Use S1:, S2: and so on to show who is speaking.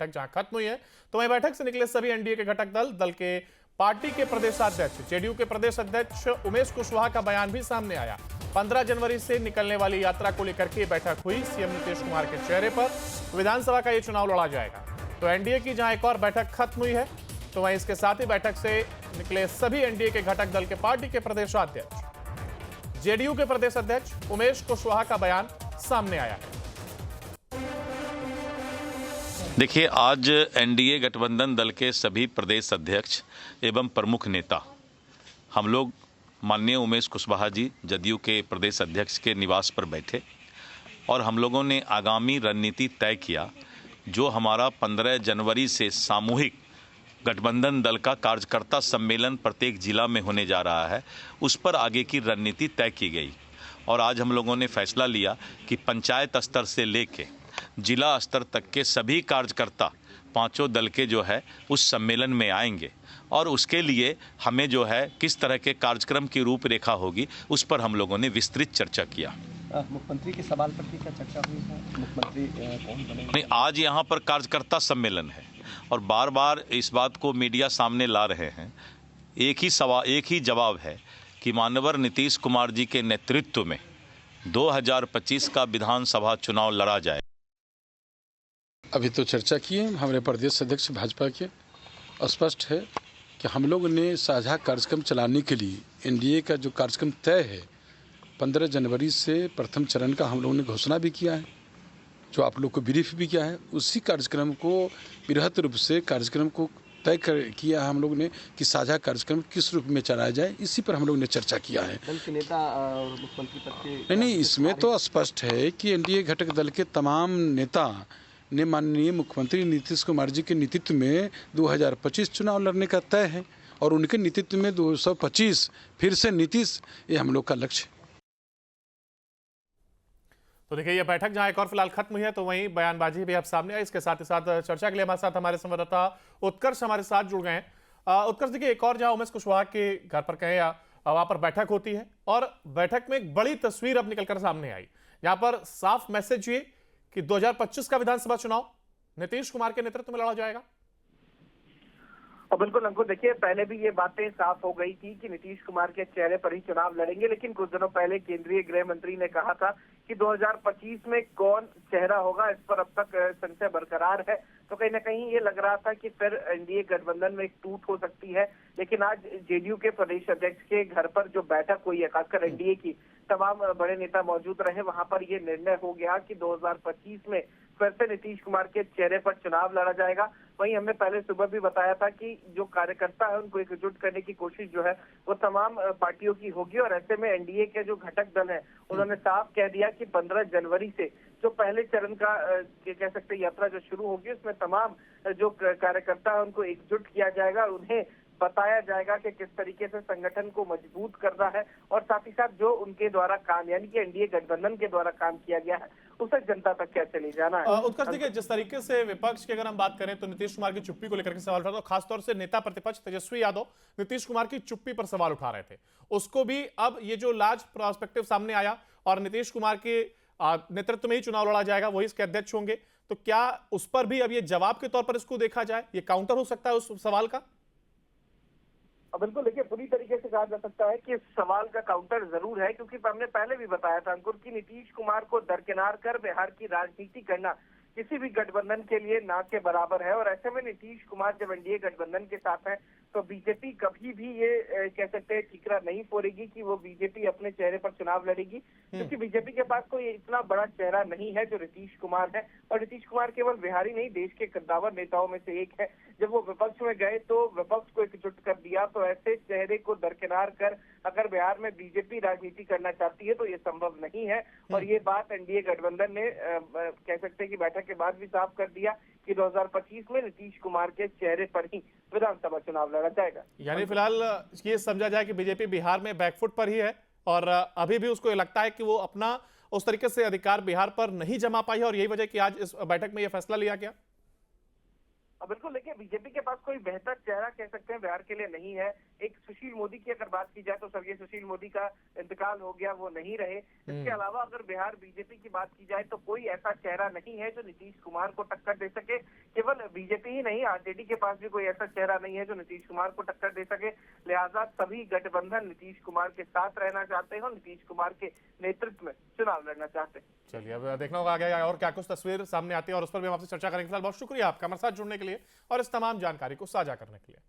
S1: बैठक जहां खत्म हुई है तो वहीं बैठक से निकले सभी एनडीए के घटक दल के पार्टी के प्रदेशाध्यक्ष जेडीयू के प्रदेश अध्यक्ष उमेश कुशवाहा का बयान भी सामने आया। 15 जनवरी से निकलने वाली यात्रा को लेकर के बैठक हुई। सीएम नीतीश कुमार के चेहरे पर विधानसभा का ये चुनाव लड़ा जाएगा। तो एनडीए की जहां एक और बैठक खत्म हुई है तो वहीं इसके साथ ही बैठक से निकले सभी एनडीए के घटक दल के पार्टी के प्रदेशाध्यक्ष जेडीयू के प्रदेश अध्यक्ष उमेश कुशवाहा का बयान सामने आया है।
S2: देखिए, आज एनडीए गठबंधन दल के सभी प्रदेश अध्यक्ष एवं प्रमुख नेता हम लोग माननीय उमेश कुशवाहा जी जदयू के प्रदेश अध्यक्ष के निवास पर बैठे और हम लोगों ने आगामी रणनीति तय किया। जो हमारा 15 जनवरी से सामूहिक गठबंधन दल का कार्यकर्ता सम्मेलन प्रत्येक जिला में होने जा रहा है, उस पर आगे की रणनीति तय की गई। और आज हम लोगों ने फैसला लिया कि पंचायत स्तर से लेके जिला स्तर तक के सभी कार्यकर्ता पांचों दल के जो है उस सम्मेलन में आएंगे और उसके लिए हमें जो है किस तरह के कार्यक्रम की रूपरेखा होगी उस पर हम लोगों ने विस्तृत चर्चा किया।
S3: मुख्यमंत्री के सवाल पर भी क्या चर्चा हुई है? मुख्यमंत्री कौन बनेंगे?
S2: नहीं, आज यहाँ पर कार्यकर्ता सम्मेलन है और बार बार इस बात को मीडिया सामने ला रहे हैं। एक ही जवाब है कि माननीय नीतीश कुमार जी के नेतृत्व में 2025 का विधानसभा चुनाव लड़ा जाए।
S4: अभी तो चर्चा किए हमारे प्रदेश अध्यक्ष भाजपा के, स्पष्ट है कि हम लोग ने साझा कार्यक्रम चलाने के लिए एनडीए का जो कार्यक्रम तय है 15 जनवरी से प्रथम चरण का हम लोगों ने घोषणा भी किया है, जो आप लोग को ब्रीफ भी किया है। उसी कार्यक्रम को बृहत रूप से कार्यक्रम को तय किया है हम लोग ने कि साझा कार्यक्रम किस रूप में चलाया जाए, इसी पर हम लोग ने चर्चा किया है।
S3: दल के नेता और मुख्यमंत्री पद के
S4: नहीं, इसमें तो स्पष्ट है कि एनडीए घटक दल के तमाम नेता ने माननीय मुख्यमंत्री नीतीश कुमार जी के नेतृत्व में 2025 चुनाव लड़ने का तय है और उनके नेतृत्व में 225 फिर से नीतीश, ये हम लोग का लक्ष्य।
S1: तो देखिए, यह बैठक जहां एक और फिलहाल खत्म हुई है तो वहीं बयानबाजी भी अब सामने आई। इसके साथ ही साथ चर्चा के लिए हमारे साथ हमारे संवाददाता उत्कर्ष हमारे साथ जुड़ गए हैं। उत्कर्ष, देखिए, एक और जहां उमेश कुशवाहा के घर पर कहें या वहां पर बैठक होती है और बैठक में एक बड़ी तस्वीर अब निकलकर सामने आई, जहां पर साफ मैसेज ये कि 2025 का विधानसभा चुनाव नीतीश कुमार के नेतृत्व में लड़ा जाएगा।
S5: और बिल्कुल अंकुर, देखिए, पहले भी ये बातें साफ हो गई थी कि नीतीश कुमार के चेहरे पर ही चुनाव लड़ेंगे, लेकिन कुछ दिनों पहले केंद्रीय गृह मंत्री ने कहा था कि 2025 में कौन चेहरा होगा, इस पर अब तक संशय बरकरार है। तो कहीं ना कहीं ये लग रहा था कि फिर एनडीए गठबंधन में एक टूट हो सकती है। लेकिन आज जेडीयू के प्रदेश अध्यक्ष के घर पर जो बैठक हुई है, खासकर एनडीए की तमाम बड़े नेता मौजूद रहे, वहां पर ये निर्णय हो गया कि 2025 में फिर से नीतीश कुमार के चेहरे पर चुनाव लड़ा जाएगा। वहीं हमने पहले सुबह भी बताया था कि जो कार्यकर्ता है उनको एकजुट करने की कोशिश जो है वो तमाम पार्टियों की होगी और ऐसे में एनडीए के जो घटक दल है उन्होंने साफ कह दिया कि 15 जनवरी से जो पहले चरण का कह सकते यात्रा जो शुरू होगी उसमें तमाम जो कार्यकर्ता है उनको एकजुट किया जाएगा और उन्हें बताया जाएगा कि किस तरीके से संगठन को मजबूत करना है और साथ ही साथ जो उनके द्वारा काम यानी कि एनडीए गठबंधन के द्वारा काम किया गया है उसे जनता तक कैसे ले जाना है।
S1: उत्कर्ष, देखिए, जिस तरीके से विपक्ष की अगर हम बात करें तो नीतीश कुमार की चुप्पी को लेकर के सवाल उठा रहा था, खासतौर से नेता प्रतिपक्ष तेजस्वी यादव नीतीश कुमार की चुप्पी पर सवाल उठा रहे थे। उसको भी अब ये जो लार्ज प्रोस्पेक्टिव सामने आया और नीतीश कुमार के नेतृत्व में ही चुनाव लड़ा जाएगा, वही इसके अध्यक्ष होंगे, तो क्या उस पर भी अब ये जवाब के तौर पर इसको देखा जाए, ये काउंटर हो सकता है उस सवाल का?
S5: बिल्कुल, देखिए, पूरी तरीके से कहा जा सकता है कि इस सवाल का काउंटर जरूर है, क्योंकि हमने पहले भी बताया था अंकुर कि नीतीश कुमार को दरकिनार कर बिहार की राजनीति करना किसी भी गठबंधन के लिए ना के बराबर है। और ऐसे में नीतीश कुमार जब एनडीए गठबंधन के साथ है तो बीजेपी कभी भी ये कह सकते हैं ठीकरा नहीं फोड़ेगी कि वो बीजेपी अपने चेहरे पर चुनाव लड़ेगी, क्योंकि बीजेपी के पास कोई इतना बड़ा चेहरा नहीं है जो नीतीश कुमार है। और नीतीश कुमार केवल बिहारी नहीं, देश के कद्दावर नेताओं में से एक है। जब वो विपक्ष में गए तो विपक्ष को एकजुट कर दिया, तो ऐसे चेहरे को दरकिनार कर अगर बिहार में बीजेपी राजनीति करना चाहती है तो ये संभव नहीं है। और ये बात एनडीए गठबंधन ने कह सकते हैं कि बैठक के बाद भी साफ कर दिया कि 2025 में नीतीश कुमार के चेहरे पर ही विधानसभा चुनाव लड़ा जाएगा।
S1: यानी फिलहाल ये समझा जाए कि बीजेपी बिहार में बैकफुट पर ही है और अभी भी उसको लगता है कि वो अपना उस तरीके से अधिकार बिहार पर नहीं जमा पाई है और यही वजह कि आज इस बैठक में यह फैसला लिया गया।
S5: अब बिल्कुल देखिए, बीजेपी के पास कोई बेहतर चेहरा कह सकते हैं बिहार के लिए नहीं है। एक सुशील मोदी की अगर बात की जाए तो स्वर्गीय सुशील मोदी का इंतकाल हो गया, वो नहीं रहे। इसके अलावा अगर बिहार बीजेपी की बात की जाए तो कोई ऐसा चेहरा नहीं है जो नीतीश कुमार को टक्कर दे सके। केवल बीजेपी ही नहीं, आरजेडी के पास भी कोई ऐसा चेहरा नहीं है जो नीतीश कुमार को टक्कर दे सके। लिहाजा सभी गठबंधन नीतीश कुमार के साथ रहना चाहते हैं और नीतीश कुमार के नेतृत्व में चुनाव लड़ना चाहते हैं।
S1: चलिए, अब देखना होगा आगे और क्या कुछ तस्वीर सामने आती है और उस पर भी हम आपसे चर्चा करेंगे। फिलहाल बहुत शुक्रिया आपका हमारे साथ जुड़ने के लिए और इस तमाम जानकारी को साझा करने के लिए।